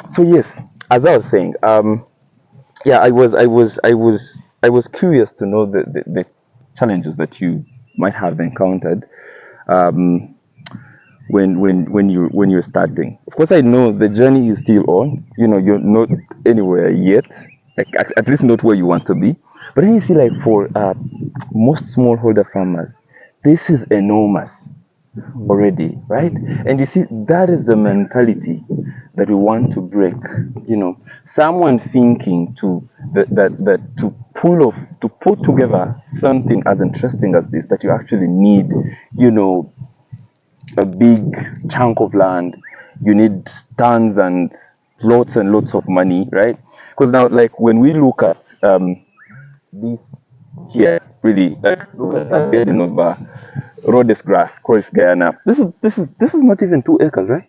So yes, as I was saying, yeah, I was curious to know the challenges that you might have encountered um, when you're starting. Of course, I know the journey is still on. You know, you're not anywhere yet, like at least not where you want to be. But then you see, like for most smallholder farmers, this is enormous already, right? And you see, that is the mentality that we want to break. You know, someone thinking to that to put together something as interesting as this, that you actually need, you know, a big chunk of land, you need tons and lots of money, right? Because now, like when we look at this here, really, like look at that garden of Rhodes grass, Croix Guyana. This is not even 2 acres, right?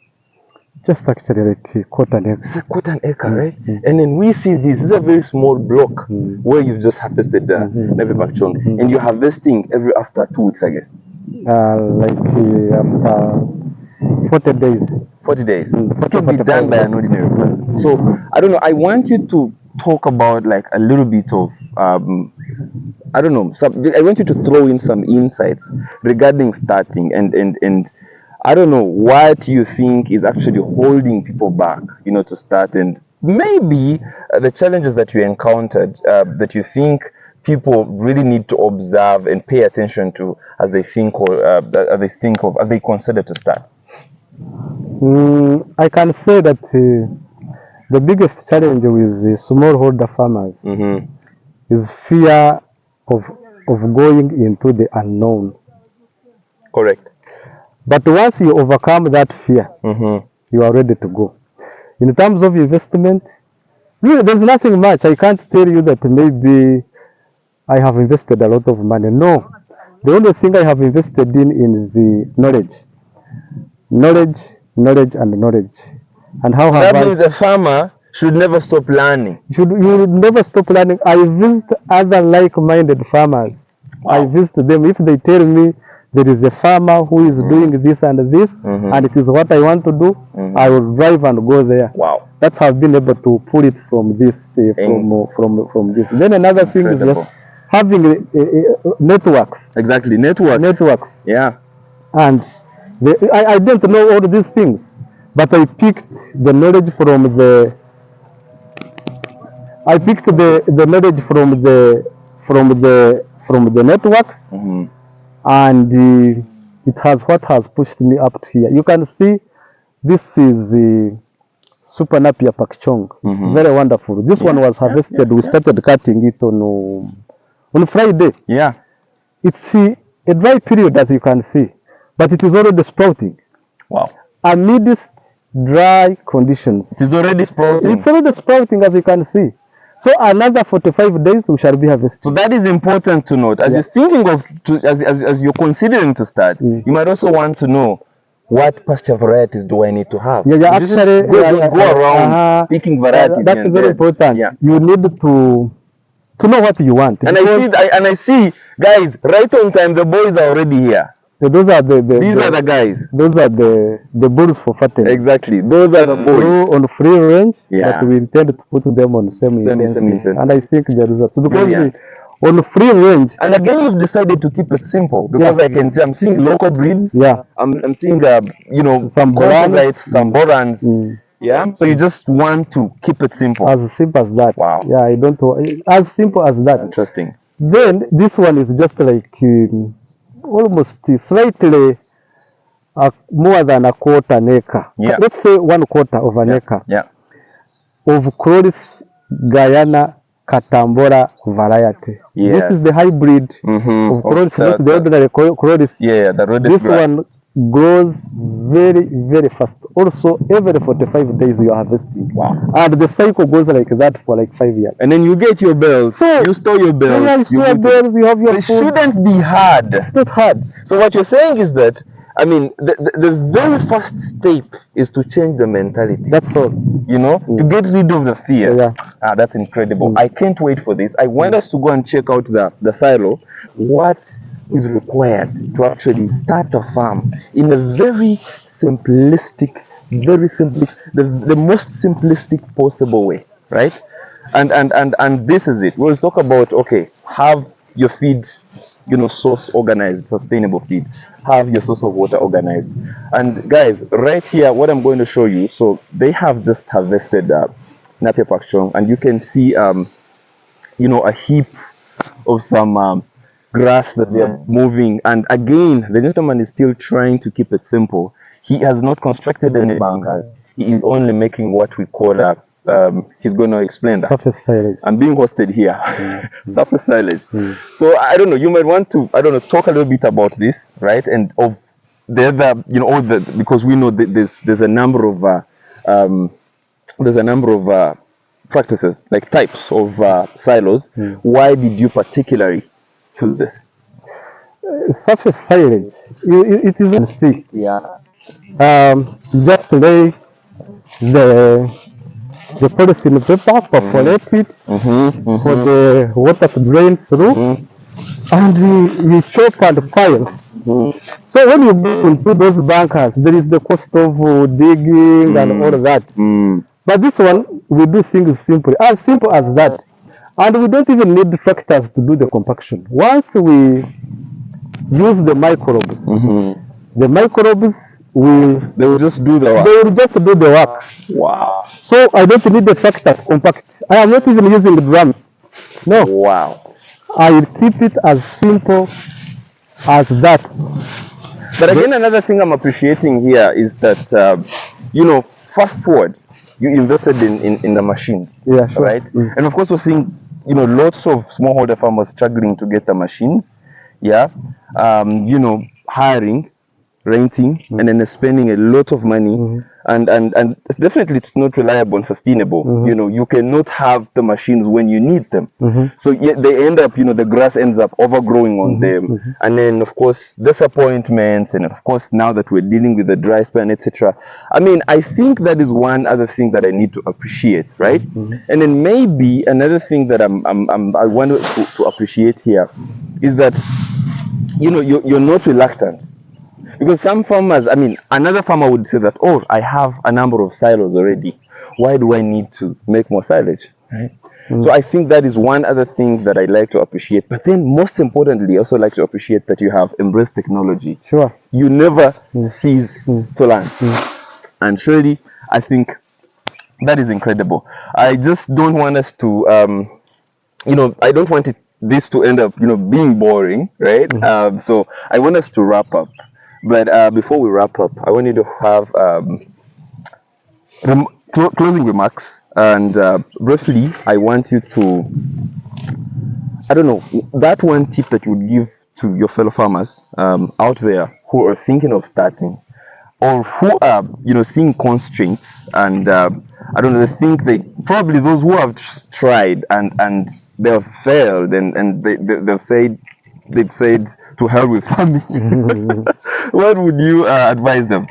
Just actually like a quarter It's acre. a quarter an acre, right? And then we see this is a very small block where you've just harvested the Neve Bakchong, and you're harvesting every after 2 weeks, I guess. After 40 days. 40 days. Mm, It can be 45 done by an days. ordinary person. So I don't know. I want you to talk about like a little bit of I don't know. I want you to throw in some insights regarding starting and I don't know what you think is actually holding people back, you know, to start, and maybe the challenges that you encountered that you think people really need to observe and pay attention to as they think or as they consider to start. I can say that the biggest challenge with smallholder farmers Mm-hmm. is fear of going into the unknown. Correct. But once you overcome that fear, Mm-hmm. you are ready to go. In terms of investment, really, there's nothing much. I can't tell you that maybe I have invested a lot of money. No. The only thing I have invested in is the knowledge. Knowledge, knowledge, and knowledge. And how So have that I? means the farmer should never stop learning. You never stop learning. I visit other like-minded farmers. I Wow. visit them. If they tell me there is a farmer who is doing this and this, and it is what I want to do, I will drive and go there. Wow. That's how I've been able to pull it from this, from this. Then another thing is just Incredible. having networks. Exactly. Networks. Networks. Yeah. And I didn't know all these things, but I picked the knowledge from the knowledge from the networks, and it has what has pushed me up to here. You can see this is Super Napier Pakchong. It's very wonderful. This one was harvested. We started cutting it on Friday. Yeah. It's a dry period, as you can see, but it is already sprouting. Wow. Amidst dry conditions. It is already sprouting. It's already sprouting, as you can see. So another 45 days we shall be harvesting. So that is important to note. As you're thinking of, as you're considering to start, you might also want to know what pasture varieties do I need to have. Actually, go around picking varieties. That's very important. Yeah. You need to know what you want. And I see, guys, right on time. The boys are already here. Those are These are the guys. Those are the bulls for fattening. Exactly. Those are the boys. On free range, Yeah. but we intend to put them on semi intensive. And I think the results. Because Brilliant. on free range. And again, you've decided to keep it simple because I can see I'm seeing local breeds. Yeah. I'm seeing you know, some composites, some borans. Yeah. So you just want to keep it simple. As simple as that. Wow. Yeah, I don't as simple as that. Interesting. Then this one is just like almost slightly more than a quarter an acre. Yeah. Let's say 1/4 of an acre. Yeah. Of Croix Guyana Catambora variety. Yes. This is the hybrid of Croix, not the ordinary Croix. Yeah, the Rhodes This grass. one grows very, very fast. Also, every 45 days you are harvesting. Wow. And the cycle goes like that for like 5 years. And then you get your bells. So, you store your bells. Yeah, you store your bells, you have your It food. shouldn't be hard. It's not hard. So what you're saying is that, I mean, the very first step is to change the mentality. That's all. You know, to get rid of the fear. Yeah. That's incredible. I can't wait for this. I want us to go and check out the silo. What is required to actually start a farm in a very simplistic very simple, the most simplistic possible way, right? And this is it. We'll talk about, okay, have your feed, source organized, sustainable feed. Have your source of water organized. And guys, right here, what I'm going to show you. So they have just harvested Napier pasture, and you can see a heap of some grass that they are moving. And again, the gentleman is still trying to keep it simple. He has not constructed any bunkers. He is only making what we call a, he's going to explain that. Surface silage. I'm being hosted here. Surface silage. So I don't know, you might want to, I don't know, talk a little bit about this, right? And of the other, all the, because we know that there's a number of, practices, like types of silos. Why did you particularly choose this? Surface silage, it is unsafe. Yeah. Just lay the polythene paper, perforate it for the water to drain through, and you chop and pile. So when you go into those bunkers, there is the cost of digging and all that. But this one, we do things simple as that. And we don't even need tractors to do the compaction. Once we use the microbes, the microbes They will just do the work. they will just do the work. Wow. So I don't need the tractor to compact. I am not even using the drums. No, Wow. I will keep it as simple as that. But again, another thing I'm appreciating here is that, fast forward, you invested in the machines, Yeah, sure. right? And of course, we're seeing, lots of smallholder farmers struggling to get the machines, yeah, hiring, renting, and then spending a lot of money, and definitely it's not reliable and sustainable. You cannot have the machines when you need them. So yet they end up, the grass ends up overgrowing on them, and then of course disappointments, and of course now that we're dealing with the dry spell, etc. I mean, I think that is one other thing that I need to appreciate, right? And then maybe another thing that I want to appreciate here is that you're not reluctant. Because some farmers, I mean, another farmer would say that, oh, I have a number of silos already. Why do I need to make more silage? Right? So I think that is one other thing that I like to appreciate. But then most importantly, I also like to appreciate that you have embraced technology. Sure. You never cease to learn. And surely, I think that is incredible. I just don't want us to, I don't want this to end up, being boring, right? So I want us to wrap up. But before we wrap up, I want you to have closing remarks, and briefly, I want you to, I don't know, that one tip that you would give to your fellow farmers out there who are thinking of starting, or who are, seeing constraints, and I don't know, they think probably those who have tried and they have failed, and they've said to hell with farming. What would you advise them?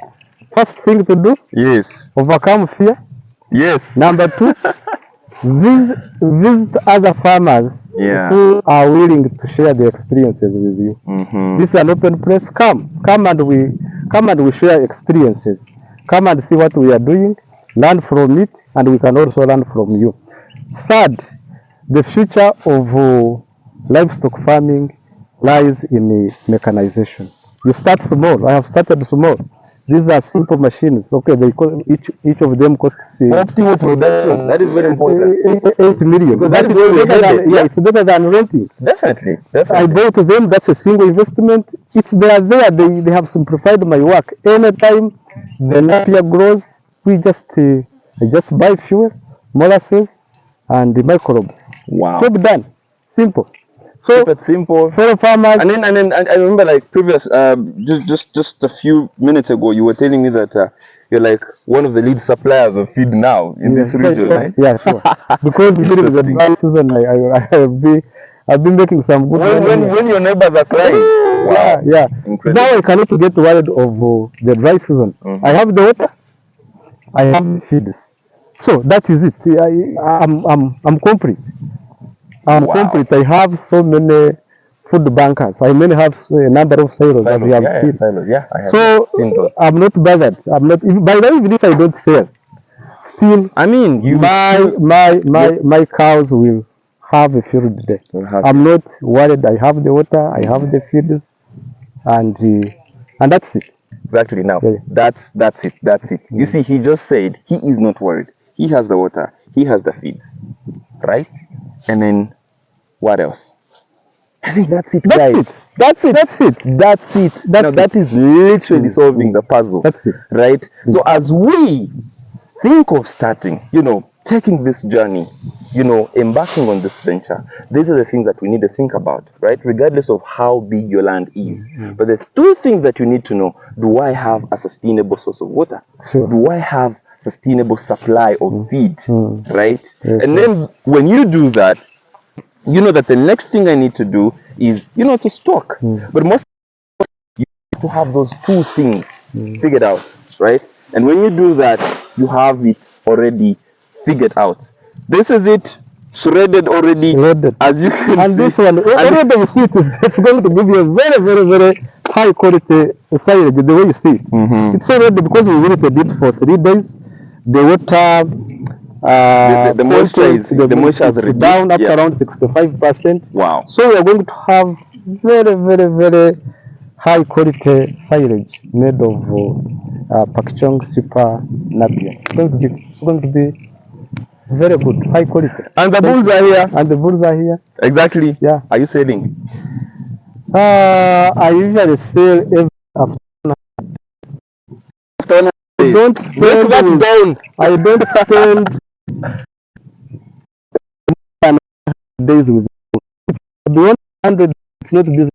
First thing to do, Yes. overcome fear. Yes. Number two, visit other farmers Yeah. who are willing to share their experiences with you. This is an open place. Come and we share experiences. Come and see what we are doing, learn from it, and we can also learn from you. Third, the future of livestock farming lies in mechanization. You start small. I have started small. These are simple machines. Okay, each of them costs Optimal production. That is very important. 8 million. Because that is where we're headed. Yeah, it's better than renting. Definitely. I bought them. That's a single investment. It's there. They have simplified my work. Anytime the napier grows, I just buy fuel, molasses, and the microbes. Wow. Job done. Simple. So Keep it simple. fellow farmers. And then I remember, like, previous just a few minutes ago, you were telling me that you're like one of the lead suppliers of feed now in this region, right? Yeah, sure. Because during the Interesting. dry season, I've been making some good money. When your neighbors are crying. Wow. Yeah. Incredible. Now I cannot get worried of the dry season. I have the water. I have feeds. So that is it. I'm complete. I'm Wow. complete. I have so many food bankers. I may have a number of silos, as we Silos, have yeah, yeah, seen. silos, yeah, I have So seen those. I'm not bothered. I'm not. By the way, even if I don't sell, still I mean, you my still my yeah, my my cows will have a field day. will have I'm it. not worried. I have the water. I have the feeds, and that's it. Exactly. Now, Yeah. that's it. That's it. You see, he just said he is not worried. He has the water. He has the feeds, right? And then what else? I think that's it, That's guys. it. That's it. That's it. That's it. Now, That's it. that is literally solving the puzzle, That's it. right? So, as we think of starting, taking this journey, embarking on this venture, these are the things that we need to think about, right? Regardless of how big your land is. But there's two things that you need to know. Do I have a sustainable source of water? Sure. Do I have sustainable supply of feed, right? Yes, And sir. then when you do that, you know that the next thing I need to do is, to stock. But most to have those two things figured out, right? And when you do that, you have it already figured out. This is it, shredded already, Loaded. as you can And see. this one, And already you see it, it's going to give you a very, very, very high quality silage, the way you see it. It's already, because we waited it for 3 days, the water the moisture content, is the moisture has it's reduced. down up Yeah. around 65%. Wow. So we are going to have very, very, very high quality silage made of Pakchong Super Napier. It's going to be very good, high quality. And the bulls are here. And the bulls are here. Exactly. Yeah. Are you selling? I usually sell every after. After 100 I days. don't Break spend that with, down. I don't spend days with beyond 100. It's not business.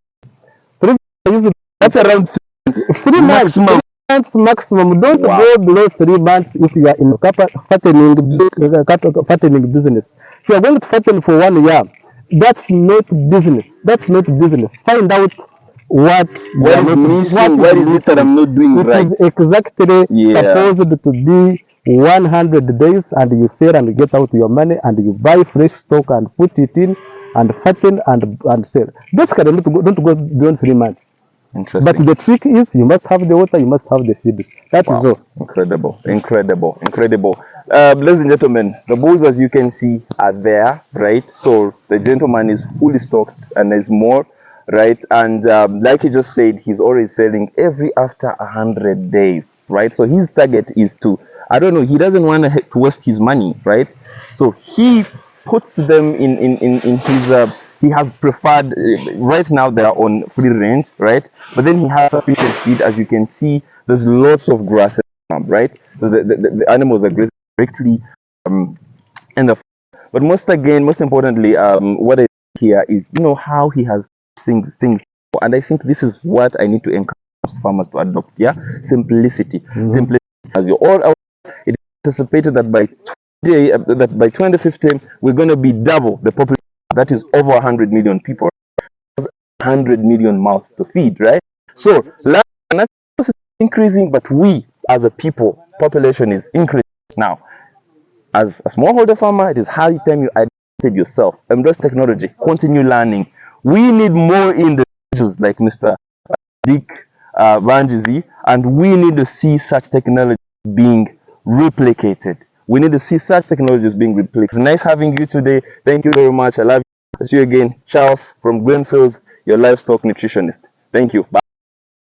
I use That's around 3 months. maximum. 3 months maximum. Don't Wow. go below 3 months if you are in fattening business. If you are going to fatten for 1 year, that's not business. That's not business. Find out what you What are is not, missing? What is it that I'm not doing It right? is exactly Yeah. supposed to be 100 days, and you sell and get out your money, and you buy fresh stock and put it in and fatten and sell. Basically, don't go beyond 3 months. But Interesting. the trick is you must have the water, you must have the feeds. That is Wow. all. Incredible. Incredible. Incredible. Ladies and gentlemen, the bulls, as you can see, are there, right? So the gentleman is fully stocked and there's more, right? And like he just said, he's already selling every after 100 days, right? So his target is to, I don't know, he doesn't want to waste his money, right? So he puts them in his he has preferred right now they are on free range, right? But then he has sufficient feed. As you can see, there's lots of grass, right? So the animals are grazing directly in the, but most importantly, what I here is, how he has things, and I think this is what I need to encourage farmers to adopt. Yeah, simplicity. Simplicity. As you all are, it is anticipated that by 2015 we're going to be double the population. That is over 100 million people. 100 million mouths to feed, right? So land is increasing, but we as a people, population is increasing. Now, as a smallholder farmer, it is high time you identify yourself, embrace technology, continue learning. We need more individuals like Mr. Dick Banjizi, and we need to see such technology being replicated. We need to see such technologies being replicated. It's nice having you today. Thank you very much. I love you. See you again. Charles from Greenfields, your livestock nutritionist. Thank you. Bye.